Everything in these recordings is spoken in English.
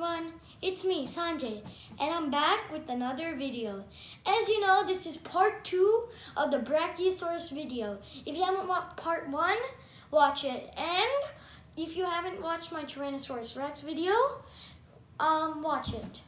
everyone, it's me, Sanjay, and I'm back with another video. As you know, this is part 2 of the Brachiosaurus video. If you haven't watched part 1, watch it. And if you haven't watched my Tyrannosaurus Rex video, watch it.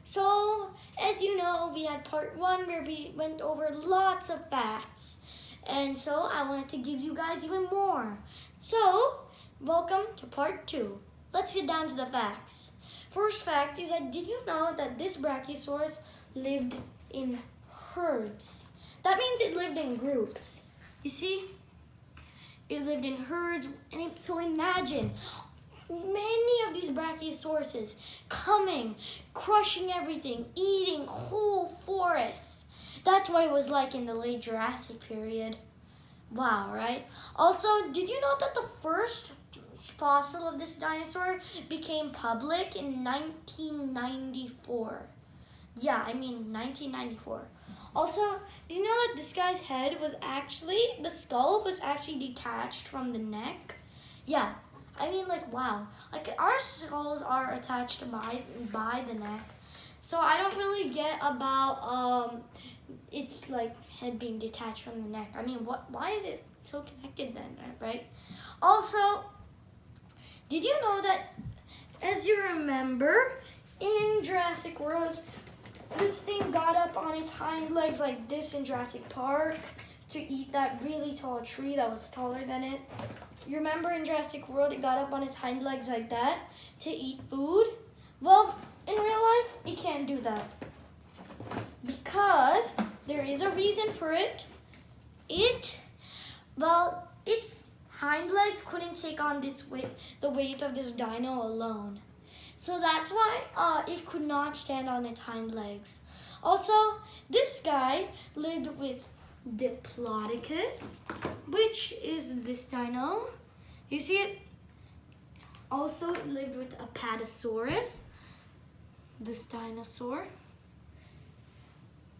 So, as you know, we had part 1 where we went over lots of facts. And so, I wanted to give you guys even more. So, welcome to part 2. Let's get down to the facts. First fact is that did you know that this Brachiosaurus lived in herds? That means it lived in groups. You see? It lived in herds. So imagine many of these Brachiosauruses coming, crushing everything, eating whole forests. That's what it was like in the late Jurassic period. Wow, right? Also, did you know that the first fossil of this dinosaur became public in 1994? Yeah, 1994. Also, do you know that this guy's head was actually, the skull was actually detached from the neck? Yeah, wow. Like, our skulls are attached by the neck. So I don't really get about it's like head being detached from the neck. Why is it so connected then, right? Also, did you know that, as you remember, in Jurassic World, this thing got up on its hind legs like this in Jurassic Park to eat that really tall tree that was taller than it? You remember in Jurassic World, it got up on its hind legs like that to eat food? Well, in real life, it can't do that. Because there is a reason for it. Its hind legs couldn't take on the weight of this dino alone. So that's why it could not stand on its hind legs. Also, this guy lived with Diplodocus, which is this dino. You see it? Also, it lived with Apatosaurus, this dinosaur.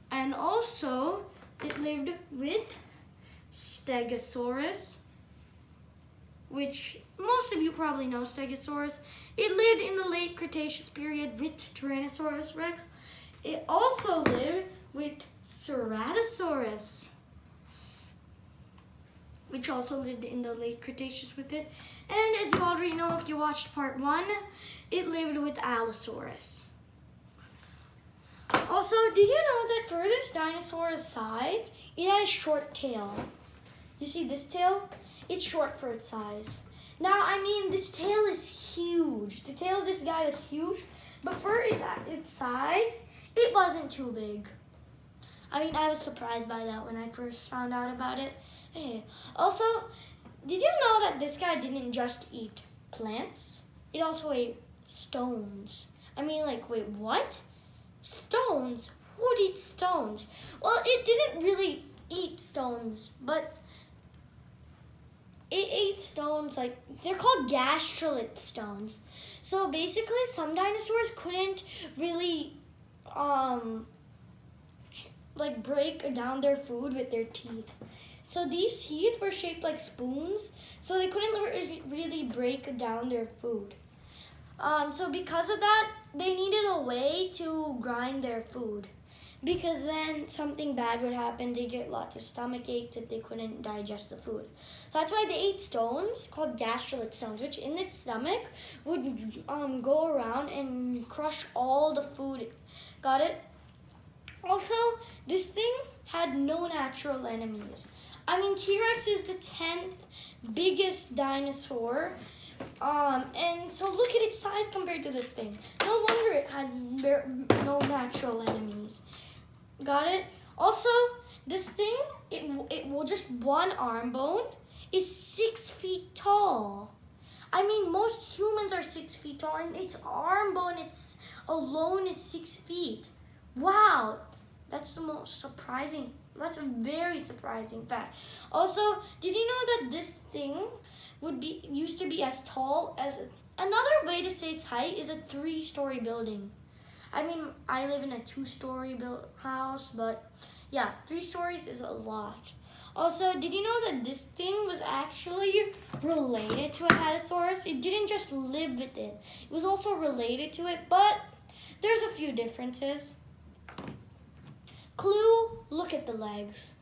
And also, it lived with Stegosaurus, which most of you probably know Stegosaurus. It lived in the late Cretaceous period with Tyrannosaurus Rex. It also lived with Ceratosaurus, which also lived in the late Cretaceous with it. And as you already know, if you watched part 1, it lived with Allosaurus. Also, did you know that for this dinosaur's size, it had a short tail? You see this tail? It's short for its size. Now, this tail is huge. The tail of this guy is huge, but for its size, it wasn't too big. I was surprised by that when I first found out about it. Hey. Also, did you know that this guy didn't just eat plants? It also ate stones. Wait, what? Stones? Who would eat stones? Well, it didn't really eat stones, but it ate stones, they're called gastrolith stones. So basically, some dinosaurs couldn't really, break down their food with their teeth. So these teeth were shaped like spoons, so they couldn't really break down their food. So because of that, they needed a way to grind their food. Because then something bad would happen. They get lots of stomach aches if they couldn't digest the food. So that's why they ate stones called gastrolith stones, which in its stomach would go around and crush all the food. Got it? Also, this thing had no natural enemies. T-Rex is the 10th biggest dinosaur. And so look at its size compared to this thing. No wonder it had no natural enemies. Got it? Also, this thing, just one arm bone is 6 feet tall. Most humans are 6 feet tall, and its arm bone alone is 6 feet. Wow, that's that's a very surprising fact. Also, did you know that this thing used to be as tall as another way to say its height is a 3-story building. I live in a 2-story house, but yeah, 3 stories is a lot. Also, did you know that this thing was actually related to a Hadrosaurus? It didn't just live with it. It was also related to it, but there's a few differences. Clue, look at the legs.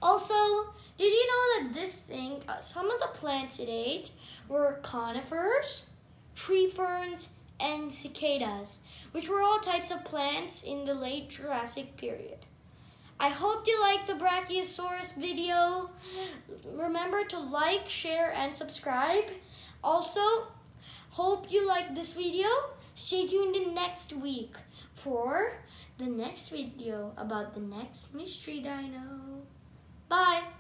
Also, did you know that this thing, some of the plants it ate were conifers, tree ferns, and cicadas, which were all types of plants in the late Jurassic period. I hope you liked the Brachiosaurus video. Remember to like, share, and subscribe. Also, hope you like this video. Stay tuned in next week for the next video about the next mystery dino. Bye!